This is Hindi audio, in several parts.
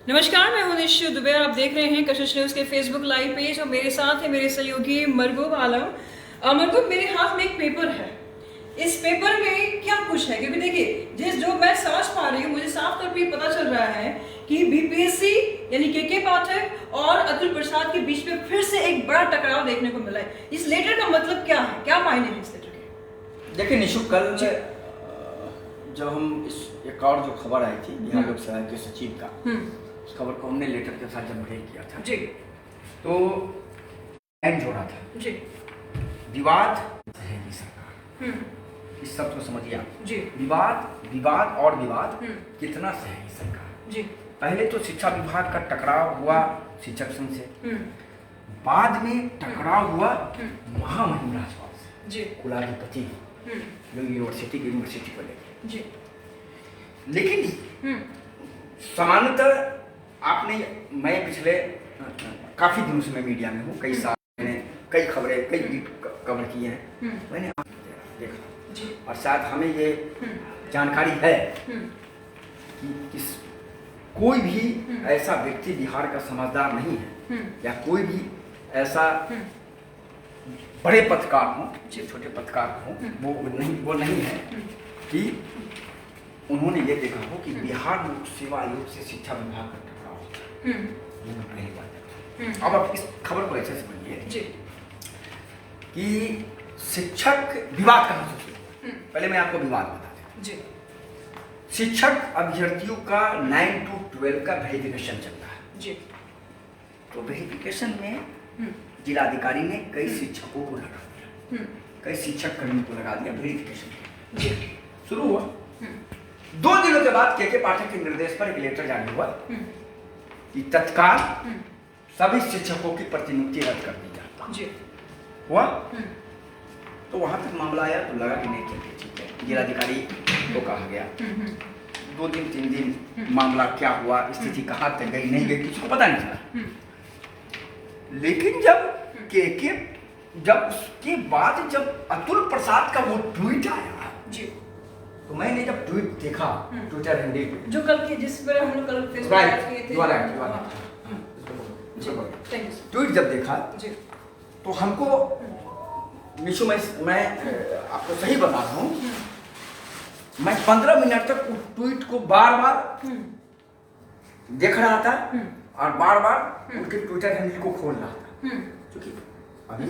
नमस्कार, मैं हूं निशु दुबे और आप देख रहे हैं कशिश न्यूज़ के फेसबुक लाइव पेज और मेरे साथ है मेरे सहयोगी मरगूब आलम। मरगूब, मेरे हाथ में एक पेपर है। इस पेपर में क्या कुछ है, क्योंकि देखिए जो मैं समझ पा रही हूँ, मुझे साफ तौर पे पता चल रहा है कि बीपीएससी यानी के पाठक और अतुल प्रसाद के बीच में फिर से एक बड़ा टकराव देखने को मिला है। इस लेटर का मतलब क्या है, क्या मायने हैं इस लेटर के? देखिए निशु, कल जब हम एक और जो खबर आई थी बिहार लोकसभा के सचिव का, उस खबर को हमने लेटर के साथ जब ब्रेक किया था जी, तो लाइन जोड़ा था जी, विवाद रहेगी सरकार। इस शब्द को समझिए आप जी। विवाद और विवाद कितना सहेगी सरकार। जी। पहले तो शिक्षा विभाग का टकराव हुआ शिक्षक संघ से, बाद में टकराव हुआ महामहिम राजपाल से जी, कुलाधिपति जो यूनिवर्सिटी को लेकर जी। लेकिन सामान्यतः आपने, मैं पिछले काफी दिनों से मैं मीडिया में हूँ, कई साल मैंने कई खबरें कई गीत कवर किए हैं, मैंने देखा जी। और शायद हमें ये जानकारी है कि कोई भी ऐसा व्यक्ति बिहार का समझदार नहीं है या कोई भी ऐसा बड़े पत्रकार हो, छोटे पत्रकार हो, वो नहीं है कि उन्होंने ये देखा हो कि बिहार लोक सेवा आयोग से शिक्षा विभाग का टकराव होता है। ये मैं पहली बार देखा। अब आप इस खबर को ऐसे समझिए कि शिक्षक विवाद कहाँ से शुरू हुआ। पहले मैं आपको विवाद बता दें। शिक्षक अभ्यर्थियों का 9 to 12 का वेरिफिकेशन चल रहा है जी। तो वेरिफिकेशन में जिलाधिकारी ने कई शिक्षकों को लगा दिया, कई शिक्षक कर्मी को लगा दिया वेरिफिकेशन शुरू हुआ। 2 दिनों के बाद के पाठक के निर्देश पर एक लेटर जारी हुआ कि तत्काल सभी शिक्षकों की प्रतिनियुक्ति रद्द कर दी जाए। हुआ तो वहां तक मामला आया तो लगा कि नहीं चलिए ठीक है, जिलाधिकारी को कहा गया। 2 दिन 3 दिन मामला क्या हुआ, स्थिति कहाँ तक गई नहीं गई, किसी को पता नहीं चला। लेकिन जब उसके बाद जब अतुल प्रसाद का वो ट्वीट आया जी, तो मैंने जब ट्वीट देखा ट्विटर हैंडल पे, जो कल के जिस पर हम लोग कल फेसबुक लाइव किए थे, ट्वीट जब देखा तो हमको निशु, मैं आपको सही बता रहा हूँ, मैं 15 मिनट तक उस ट्वीट को बार-बार देख रहा था और बार-बार उनके ट्विटर हैंडल को खोल रहा था, क्योंकि अभी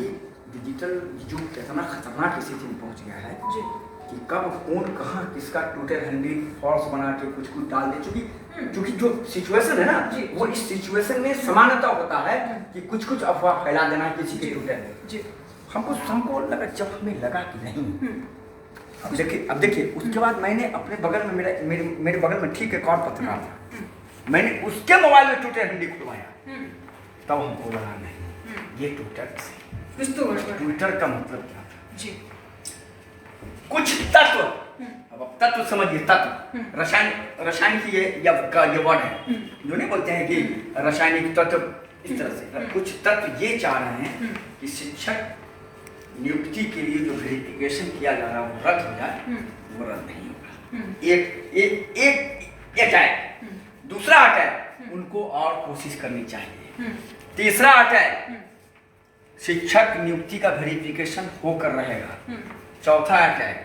डिजिटल युग इतना खतरनाक स्थिति में पहुंच गया है कि कब कौन कहाँ किसका ट्विटर हैंडल फॉल्स बना के कुछ डाल दे। क्योंकि जो सिचुएशन है ना, वो इस सिचुएशन में समानता होता है कि कुछ अफवाह फैला देना किसी के ट्विटर। हमको लगा, जब हमें लगा कि नहीं, अब देखिए उसके बाद मैंने अपने बगल में मेरे बगल में ठीक एक और पत्रकार था, मैंने उसके मोबाइल में ट्विटर हैंडल खुलवाया, तब हमको लगा नहीं, ये ट्विटर का मतलब क्या था जी। कुछ तत्व, अब तत्व समझिए, तत्व रसायन की ये वर्ड है, जो नहीं बोलते हैं कि रासायनिक तत्व, इस तरह से कुछ तत्व ये चाह रहे हैं कि शिक्षक नियुक्ति के लिए जो वेरिफिकेशन किया जा रहा है वो रद्द हो जाए, वो रद्द नहीं होगा। एक अटैक, दूसरा अटैक उनको और कोशिश करनी चाहिए, तीसरा अटैक शिक्षक नियुक्ति का वेरिफिकेशन होकर रहेगा, चौथा अटैक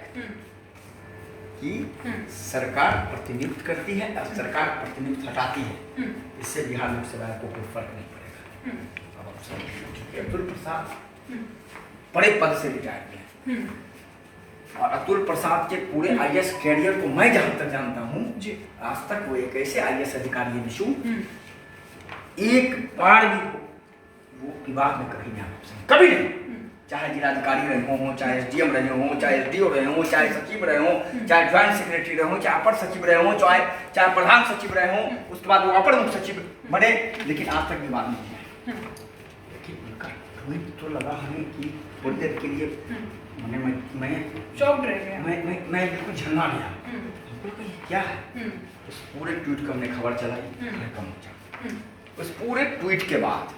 कि सरकार प्रतिनियुक्त करती है और सरकार प्रतिनियुक्त हटाती है, इससे बिहार लोक सेवा को कोई फर्क नहीं पड़ेगा। अब आप समझिए अतुल प्रसाद बड़े पद से रिटायर किए और अतुल प्रसाद के पूरे आईएएस कैरियर को मैं जहां तक जानता हूं, आज तक वो एक ऐसे आईएएस अधिकारी है विशु, एक बार भी वो विवाद में कभी नहीं, कभी नहीं, चाहे जिलाधिकारी रहे हो, चाहे एसडीएम रहे हो, चाहे एसडीओ रहे हो, चाहे सचिव रहे हो, चाहे ज्वाइंट सेक्रेटरी रहे हो, चाहे अपर सचिव रहे हो, चाहे प्रधान सचिव रहे हो, उसके बाद वो अपर मुख्य सचिव बने, लेकिन आज तक विवाद नहीं है। लेकिन उनका ट्वीट तो लगा हमें कि थोड़ी देर के लिए मैं शॉक्ड रह गया, मैं बिल्कुल झंगा गया, क्या है। उस पूरे ट्वीट को हमने खबर चलाई, उस पूरे ट्वीट के बाद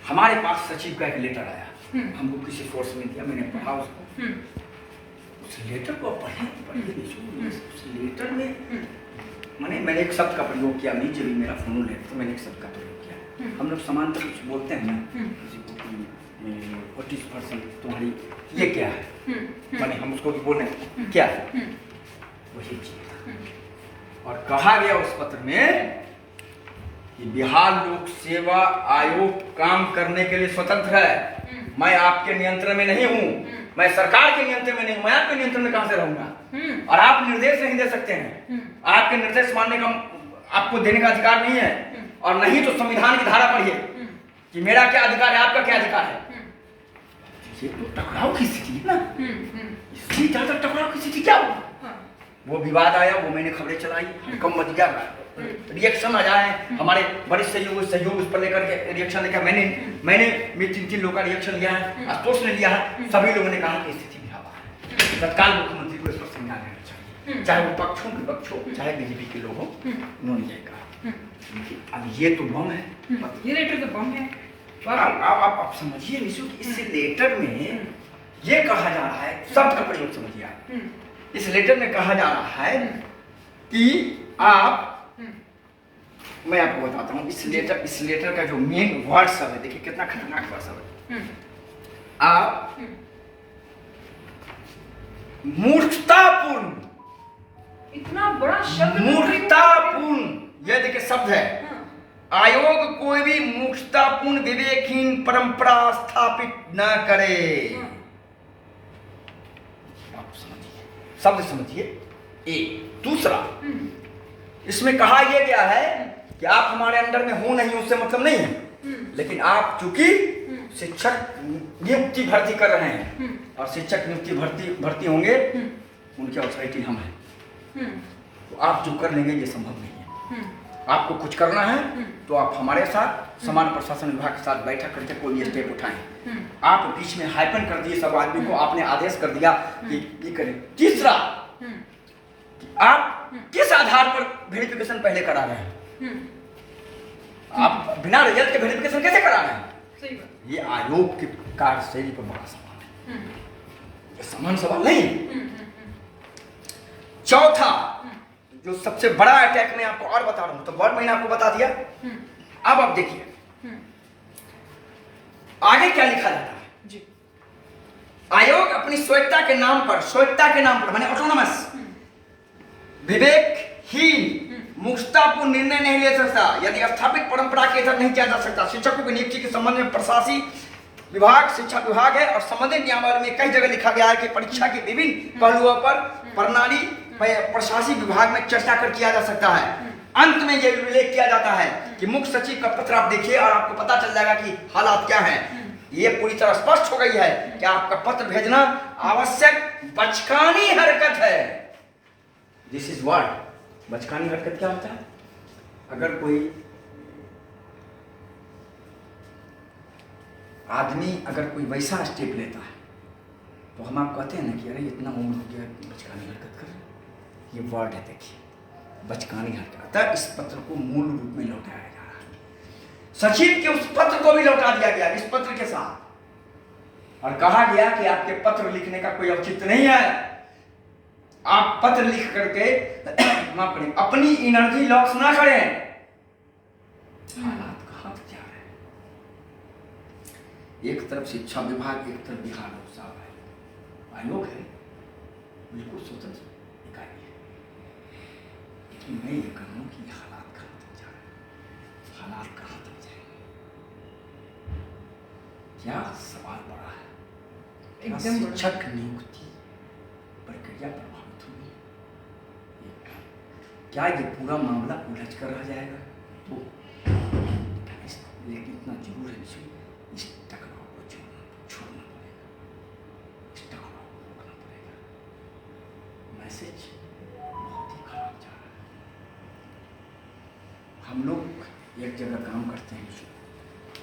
हमारे पास सचिव का एक लेटर आया, हमको किसी सोर्स में दिया, मैंने पढ़ा उसको, उस लेटर को पढ़े उस लेटर में मैंने एक शब्द का प्रयोग किया, अमित जब भी मेरा फोन ले तो मैंने एक शब्द का प्रयोग किया। हम लोग समानता कुछ बोलते हैं ना किसी को कि 40% तुम्हारी ये क्या है, माने हम उसको भी बोल रहे हैं क्या है, वही चीज। और कहा गया उस पत्र में कि बिहार लोक सेवा आयोग काम करने के लिए स्वतंत्र है। मैं आपके नियंत्रण में नहीं हूँ, मैं सरकार के नियंत्रण में नहीं हूँ, मैं आपके नियंत्रण में कहां से रहूंगा। और आप निर्देश नहीं दे सकते हैं, आपके निर्देश मानने का आपको देने का अधिकार नहीं है। और नहीं तो संविधान की धारा पढ़िए कि मेरा क्या अधिकार है, आपका क्या अधिकार है। ये तो टकराव की स्थिति है ना, इससे ज्यादा टकराव की स्थिति क्या हुआ। वो विवाद आया, वो मैंने खबरें चलाई, कम मच गया, रिएक्शन आ जाए, हमारे वरिष्ठ सहयोग उस पर लेकर के रिएक्शन लेकर मैंने 3 लोगों का रिएक्शन लिया है, आशुतोष ने लिया है। सभी लोगों ने कहा कि स्थिति भी हवा है, तत्काल मुख्यमंत्री को इस पर संज्ञान लेना चाहिए, चाहे वो पक्ष हो विपक्ष हो, चाहे बीजेपी के लोग हो, उन्होंने यही कहा। अब ये तो बम है, ये लेटर तो बम है। आप समझिए निशु कि इस लेटर में ये कहा जा रहा है, शब्द का प्रयोग समझिए आप। इस लेटर में कहा जा रहा है कि आप, मैं आपको बताता हूँ इस लेटर का जो मेन वर्ड सब है, देखिए कितना खतरनाक वर्ड सब है। आप मूर्खतापूर्ण, इतना बड़ा शब्द, मूर्खतापूर्ण, यह देखिए शब्द है। आयोग कोई भी मूर्खतापूर्ण विवेकहीन परंपरा स्थापित न करे। आप समझिए, शब्द समझिए। एक दूसरा, इसमें कहा यह गया है कि आप हमारे अंडर में हो नहीं उससे मतलब नहीं है, लेकिन आप चूंकि शिक्षक नियुक्ति भर्ती कर रहे हैं और शिक्षक नियुक्ति भर्ती होंगे, उनकी अथॉरिटी हम हैं, तो आप जो कर लेंगे ये संभव नहीं है। आपको कुछ करना है तो आप हमारे साथ समान प्रशासन विभाग के साथ बैठक करके कोई ये स्टेप उठाएं। आप बीच में हाइपन कर दिए सब आदमी को, आपने आदेश कर दिया कि ये करें। तीसरा, आप किस आधार पर वेरिफिकेशन पहले करा रहे हैं, आप बिना रिजल्ट के वेरिफिकेशन कैसे करा रहे हैं। सही बात। ये आयोग की कार्यशैली पर बड़ा सवाल है, ये समान सवाल नहीं। चौथा, जो सबसे बड़ा अटैक मैं आपको और बता रहा हूं, तो वर्ड मैंने आपको बता दिया। अब आप देखिए आगे क्या लिखा जाता है जी। आयोग अपनी स्वायत्तता के नाम पर माने ऑटोनोमस, विवेकहीन, मूर्खतापूर्ण निर्णय नहीं ले सकता यदि स्थापित परंपरा के तहत नहीं किया जा सकता। शिक्षकों की नियुक्ति के संबंध में प्रशासनिक विभाग शिक्षा विभाग है और संबंधित नियमावली में कई जगह लिखा गया है कि परीक्षा के विभिन्न पहलुओं पर प्रणाली प्रशासनिक विभाग में चर्चा कर किया जा सकता है। अंत में यह उल्लेख किया जाता है कि मुख्य सचिव का पत्र आप देखिए और आपको पता चल जाएगा कि हालात क्या हैं। ये पूरी तरह स्पष्ट हो गई है कि आपका पत्र भेजना आवश्यक बचकानी हरकत है। This is word. बचकानी हरकत क्या होता है? अगर कोई आदमी अगर कोई वैसा स्टेप लेता है तो हम आप कहते हैं ना कि अरे इतना उम्र हो गया बचकानी हरकत कर। ये वर्ड है, देखिए बचकानी हरकत। इस पत्र को मूल रूप में लौटाया जा रहा है। सचिव के उस पत्र को भी लौटा दिया गया इस पत्र के साथ और कहा गया कि आपके पत्र लिखने का कोई औचित्य नहीं है। आप पत्र लिख करके माफ करें अपनी एनर्जी लॉस ना करें। हालात कहां तक जा रहे हैं? एक तरफ शिक्षा विभाग, एक तरफ बिहार लोक सेवा आयोग है, बिल्कुल स्वतंत्र इकाई है। लेकिन मैं ये कह रहा हूं कि हालात कहां तक जा रहे हैं, हालात कहां तक जाएंगे? क्या सवाल बड़ा है? क्या शिक्षक नियुक्ति प्रक्रिया प्रभावित होगी? क्या ये पूरा मामला उलझ कर रह जाएगा? तो लेकिन इतना जरूर है इस टकराव को छोड़ना पड़ेगा, इस टकराव को रोकना पड़ेगा। मैसेज बहुत ही खराब जा रहा है। हम लोग एक जगह काम करते हैं,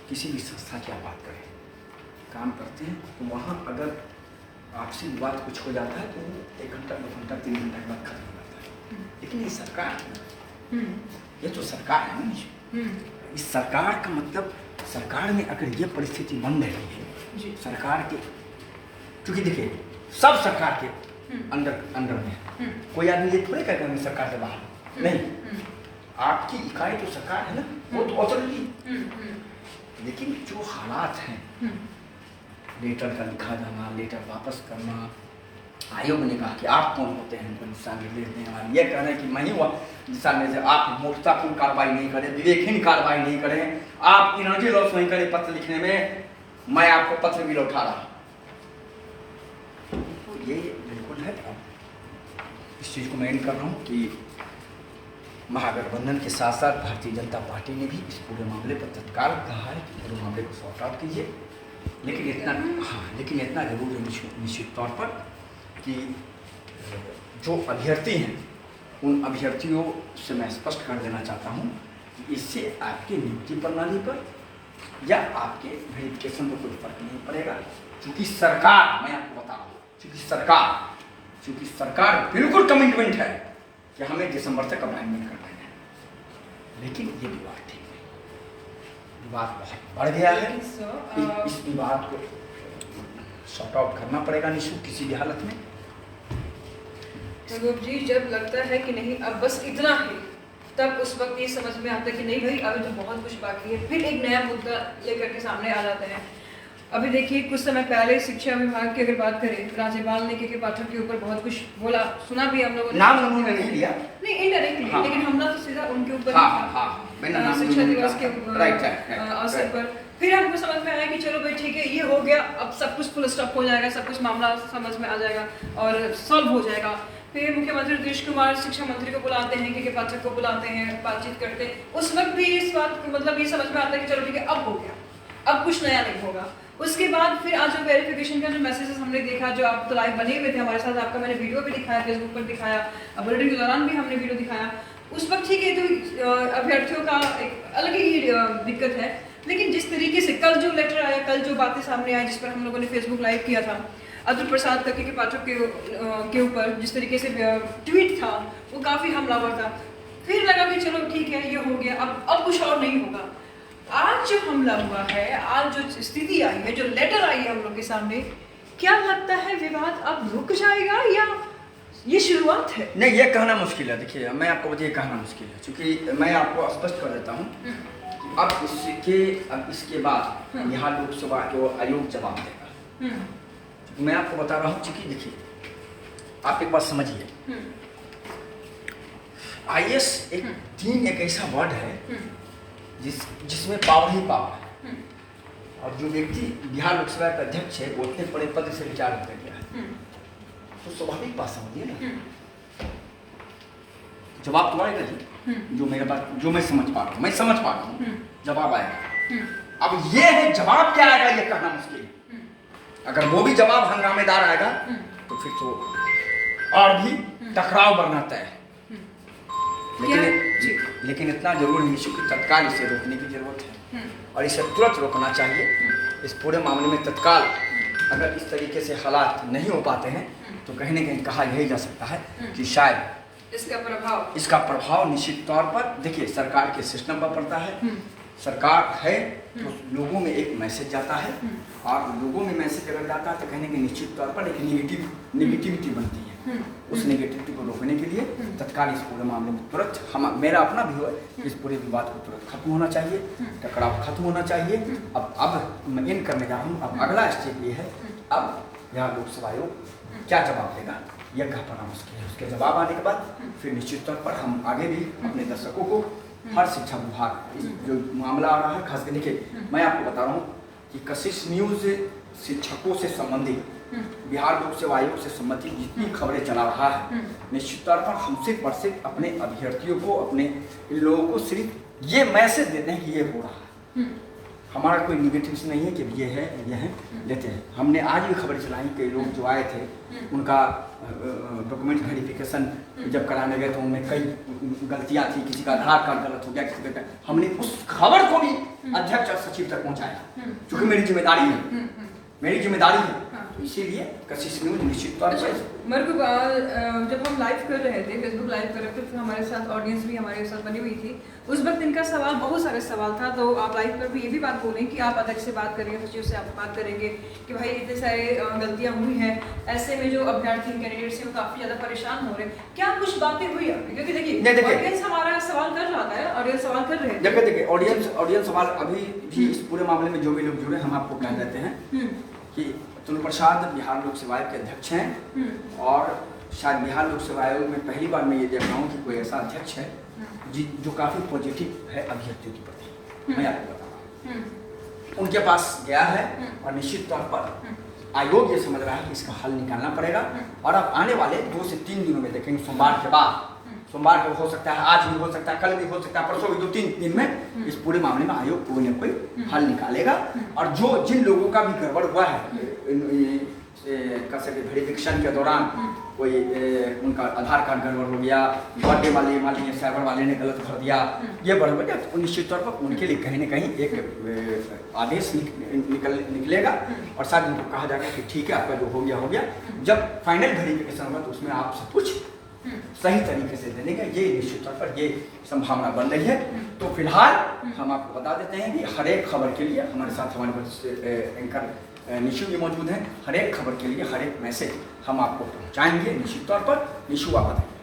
किसी भी संस्था की आप बात करें, काम करते हैं तो वहाँ अगर आपसी विवाद कुछ हो जाता है तो 1 घंटा 2 घंटा 3 घंटा के बाद खत्म हो जाता है। लेकिन ये सरकार है, ये तो सरकार है ना। इस सरकार का मतलब सरकार में अगर ये परिस्थिति बन रही है, सरकार के क्योंकि देखिए सब सरकार के अंडर में है। कोई आदमी ये थोड़े कहता है सरकार से बाहर, नहीं, आपकी इकाई तो सरकार है ना, वो तो ऑथोरिटी। लेकिन जो हालात हैं, लेटर का लिखा जाना, लेटर वापस करना, आयोग ने कहा कि आप कौन होते हैं उनको दिशा निर्देश देने वाले, ये कह रहे हैं कि मैं ही हुआ दिशा निर्देश, आप मूर्खतापूर्ण कार्रवाई नहीं करें, विवेकहीन कार्रवाई नहीं करें, आप एनर्जी लॉस नहीं करें पत्र लिखने में, मैं आपको पत्र भी लौटा रहा। तो ये बिल्कुल है। इस चीज़ को मैं इन कर रहा हूँ कि महागठबंधन के साथ साथ भारतीय जनता पार्टी ने भी इस पूरे मामले पर तत्काल कहा है कि पूरे मामले को सॉर्ट आउट कीजिए। लेकिन इतना जरूर है निश्चित तौर पर कि जो अभ्यर्थी हैं उन अभ्यर्थियों से मैं स्पष्ट कर देना चाहता हूं कि इससे आपकी नियुक्ति प्रणाली पर या आपके वेरिफिकेशन पर कोई फर्क नहीं पड़ेगा। चूँकि सरकार, मैं आपको बता रहा हूँ, चूँकि सरकार बिल्कुल कमिटमेंट है कि हमें दिसंबर तक अमेंडमेंट करना है, लेकिन ये विवाद ठीक नहीं, विवाद बहुत बढ़ गया है। इस विवाद को सॉर्ट आउट करना पड़ेगा निःशुल्क किसी भी हालत में। महबूब जी, जब लगता है कि नहीं अब बस इतना है, तब उस वक्त ये समझ में आता है कि नहीं भाई अभी तो बहुत कुछ बाकी है, फिर एक नया मुद्दा लेकर के सामने आ जाते हैं। अभी देखिए कुछ समय पहले शिक्षा विभाग की अगर बात करें, राज्यपाल ने के पाठक के ऊपर बहुत कुछ बोला, सुना भी हम लोगों ने, नाम उन्होंने नहीं लिया, नहीं इनडायरेक्टली, हाँ, लेकिन हमला तो सीधा उनके ऊपर शिक्षा दिवस के अवसर पर। फिर हमको समझ में आया कि चलो भाई ठीक है, ये हो गया, अब सब कुछ फुल स्टॉप हो जाएगा, सब कुछ मामला समझ में आ जाएगा और सॉल्व हो जाएगा। फिर मुख्यमंत्री नीतीश कुमार शिक्षा मंत्री को बुलाते हैं, के पाठक को बुलाते हैं, बातचीत करते हैं। उस वक्त भी इस बात मतलब ये समझ में आता है कि चलो ठीक है अब हो गया, अब कुछ नया नहीं होगा। उसके बाद फिर आज जो वेरिफिकेशन का जो मैसेजेस हमने देखा, जो आप तो लाइव बने हुए थे हमारे साथ, आपका मैंने वीडियो भी दिखाया, फेसबुक पर दिखाया, बुलेटिन के दौरान भी हमने वीडियो दिखाया। उस वक्त ठीक है तो अभ्यर्थियों का एक अलग ही दिक्कत है, लेकिन जिस तरीके से कल जो लेटर आया, कल जो बातें सामने आई, जिस पर हम लोगों ने फेसबुक लाइव किया था, अतुल प्रसाद के पाठक के ऊपर जिस तरीके से ट्वीट था वो काफ़ी हमलावर था। फिर लगा कि चलो ठीक है ये हो गया, अब कुछ और नहीं होगा। आज जो हमला हुआ है, आज जो स्थिति आई है, जो लेटर आई है हम लोग के सामने, क्या लगता है विवाद अब रुक जाएगा या ये शुरुआत है? नहीं, ये कहना मुश्किल है। देखिए मैं आपको बताइए, कहना मुश्किल है, क्योंकि मैं आपको स्पष्ट कर देता हूँ कि अब इसके बाद बिहार लोकसभा को आयोग जवाब देगा। मैं आपको बता रहा हूँ, चूंकि देखिए आप एक बात समझिए, IAS एक ऐसा वर्ड है जिसमें पावर ही पावर है। और जो व्यक्ति बिहार लोकसभा का अध्यक्ष है वो इतने बड़े पद से रिटायर कर गया है, तो स्वाभाविक बात समझिए ना, जवाब तो आएगा ही। जो मेरे पास, जो मैं समझ पा रहा हूँ, जवाब आएगा। अब ये है जवाब क्या आएगा ये कहना मुश्किल है। अगर वो भी जवाब हंगामेदार आएगा तो फिर तो और भी टकराव बढ़ना तय है। लेकिन इतना जरूर है कि तत्काल इसे रोकने की जरूरत है और इसे तुरंत रोकना चाहिए। इस पूरे मामले में तत्काल अगर इस तरीके से हालात नहीं हो पाते हैं तो कहीं ना कहीं कहा यही जा सकता है कि शायद इसका प्रभाव निश्चित तौर पर, देखिए सरकार के सिस्टम पर पड़ता है। सरकार है तो लोगों में एक मैसेज जाता है, और लोगों में मैसेज अगर जाता है तो कहने के निश्चित तौर पर एक नेगेटिविटी बनती है। उस नेगेटिविटी को रोकने के लिए तत्काल इस पूरे मामले में तुरंत मेरा अपना भी है कि इस पूरे विवाद को तुरंत खत्म होना चाहिए, टकराव खत्म होना चाहिए। अब मैं इन करने जा रहा हूँ। अब अगला स्टेप ये है, अब यहाँ लोकसभा आयोग क्या जवाब देगा यह कह पाना मुश्किल है। उसके जवाब आने के बाद फिर निश्चित तौर पर हम आगे भी अपने दर्शकों को हर शिक्षा विभाग जो मामला आ रहा है, खास कर देखिए मैं आपको बता रहा हूँ कि कशिश न्यूज़ शिक्षकों से संबंधित, बिहार लोक सेवा आयोग से संबंधित जितनी खबरें चला रहा है, निश्चित तौर पर हम सिर्फ अपने अभ्यर्थियों को, अपने इन लोगों को सिर्फ ये मैसेज देते हैं कि ये हो रहा है। हमारा कोई निगेटिव नहीं है कि ये है लेते हैं। हमने आज भी खबर चलाई कि लोग जो आए थे उनका डॉक्यूमेंट वेरिफिकेशन जब कराने गए तो उनमें कई गलतियां थी, किसी का आधार कार्ड गलत हो गया, किसी का, हमने उस खबर को भी अध्यक्ष और सचिव तक पहुंचाया, क्योंकि मेरी जिम्मेदारी है इसीलिए कशिश न्यूज निश्चित तौर पर मरगूब, जब हम लाइव कर रहे थे, फेसबुक लाइव कर रहे थे, तो हमारे साथ ऑडियंस भी हमारे साथ बनी हुई थी। उस वक्त इनका सवाल, बहुत सारे सवाल था, तो आप लाइव पर भी ये भी बात बोलें कि आप अध्यक्ष से बात करेंगे, सचिव से आप बात करेंगे कि भाई इतने सारे गलतियां हुई हैं, ऐसे में जो अभ्यर्थी कैंडिडेट्स हैं वो काफ़ी ज़्यादा परेशान हो रहे हैं। क्या कुछ बातें हुई आपकी? क्योंकि देखिए ऑडियंस हमारा सवाल कर रहा था, ऑडियंस सवाल कर रहे थे। देखिए ऑडियंस सवाल अभी भी इस पूरे मामले में जो भी लोग जुड़े, हम आपको कह देते हैं कि तुल प्रसाद बिहार लोक सेवा आयोग के अध्यक्ष हैं, और शायद बिहार लोक सेवा आयोग में पहली बार मैं ये देख रहा हूँ कि कोई ऐसा अध्यक्ष है जो काफ़ी पॉजिटिव है अभ्यर्थियों के प्रति। मैं आपको बता रहा हूँ, उनके पास गया है और निश्चित तौर पर आयोग ये समझ रहा है कि इसका हल निकालना पड़ेगा। और अब आने वाले 2 से 3 दिनों में देखेंगे, सोमवार के बाद, सोमवार को हो सकता है, आज भी हो सकता है, कल भी हो सकता है, परसों भी, 2-3 दिन में इस पूरे मामले में आयोग कोई न कोई हल निकालेगा। और जिन लोगों का भी गड़बड़ हुआ है, कह सके वेरिफिकेशन के दौरान कोई उनका आधार कार्ड गड़बड़ हो गया, बर्थडे वाले मान लीजिए सर्वर वाले ने गलत भर दिया, ये गड़बड़ गया, तो निश्चित तौर पर उनके लिए कहीं न कहीं एक आदेश निकलेगा और शायद उनको कहा जाएगा कि ठीक है, आपका जो हो गया। जब फाइनल वेरिफिकेशन होगा तो उसमें आप सब कुछ सही तरीके से देने का ये निश्चित तौर पर ये संभावना बन रही है। तो फिलहाल हम आपको बता देते हैं कि हर एक खबर के लिए हमारे साथ हमारे एंकर निशु भी मौजूद हैं। हर एक खबर के लिए हर एक मैसेज हम आपको पहुंचाएंगे निश्चित तौर पर। निशु, आप बताइए।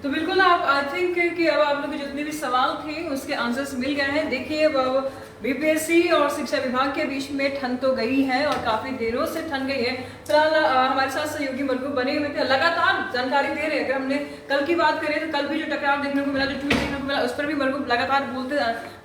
तो बिल्कुल, आप आई थिंक कि अब आप लोग के जितने भी सवाल थे उसके आंसर्स मिल गए हैं। देखिए, अब बीपीएससी और शिक्षा विभाग के बीच में ठन तो गई है और काफ़ी देरों से ठन गई है। फिलहाल हमारे साथ सहयोगी मरगूब बने हुए थे, लगातार जानकारी दे रहे थे। हमने कल की बात करें तो कल भी जो टकराव देखने को मिला, जो ट्वीट देखने को मिला, उस पर भी मरगूब लगातार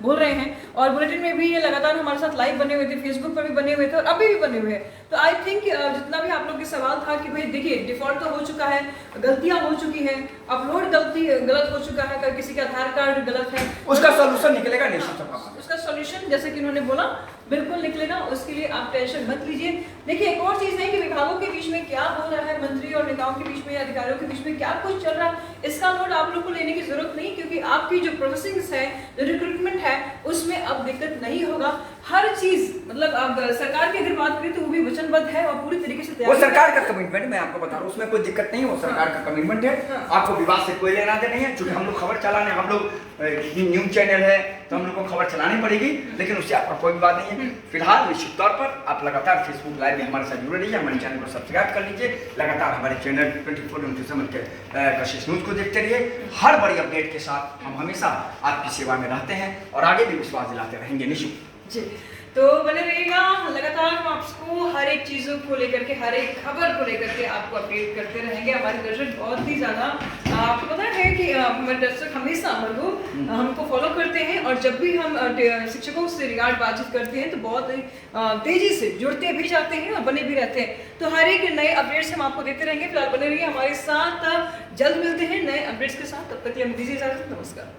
बोल रहे हैं। और बुलेटिन में भी ये लगातार हमारे साथ लाइव बने हुए थे, फेसबुक पर भी बने हुए थे और अभी भी बने हुए हैं। तो आई थिंक जितना भी आप लोग के सवाल था कि भाई देखिए, डिफॉल्ट तो हो चुका है, गलतियां हो चुकी हैं, अपलोड गलत हो चुका है, किसी का आधार कार्ड गलत है, उसका सोल्यूशन निकलेगा निश्चित तौर पर। उसका सॉल्यूशन जैसे कि उन्होंने बोला बिल्कुल निकलेगा, उसके लिए आप टेंशन मत लीजिए। देखिए, एक और चीज है कि विभागों के बीच में क्या हो रहा है, मंत्री और नेताओं के बीच में, अधिकारियों के बीच में क्या कुछ चल रहा है, इसका लोड आप लोग को लेने की जरूरत नहीं, क्योंकि आपकी जो प्रोसेसिंग है, जो रिक्रूटमेंट है, उसमें अब दिक्कत नहीं होगा। हर चीज मतलब अब सरकार की अगर बात करें तो वो भी वचनबद्ध है और पूरी तरीके से वो सरकार का कमिटमेंट, मैं आपको बता रहा हूँ, उसमें कोई दिक्कत नहीं है, वो सरकार का कमिटमेंट है। आपको विवाद से कोई लेना देना नहीं है, क्योंकि हम लोग खबर चलाने, हम लोग न्यूज चैनल है तो हम लोग को खबर चलानी पड़ेगी, लेकिन उससे आपका कोई विवाद नहीं है। फिलहाल निश्चित तौर पर आप लगातार फेसबुक लाइव में हमारे साथ जुड़े रहिए, हमारे चैनल को सब्सक्राइब कर लीजिए, लगातार हमारे चैनल 24/7 के कशिश न्यूज को देखते रहिए। हर बड़ी अपडेट के साथ हम हमेशा आपकी सेवा में रहते हैं और आगे भी विश्वास दिलाते रहेंगे। निशु जी, तो बने रहिएगा, लगातार हम आपको हर एक चीज़ों को लेकर के, हर एक खबर को लेकर के आपको अपडेट करते रहेंगे। हमारे दर्शक बहुत ही ज़्यादा, आपको पता है कि हमारे दर्शक हमेशा हमको फॉलो करते हैं और जब भी हम शिक्षकों से रिगार्ड बातचीत करते हैं तो बहुत तेज़ी से जुड़ते भी जाते हैं और बने भी रहते हैं। तो हर एक नए अपडेट्स हम आपको देते रहेंगे। फिलहाल बने रहिए हमारे साथ, जल्द मिलते हैं नए अपडेट्स के साथ। तब तक के लिए दीजिए इजाज़त, नमस्कार।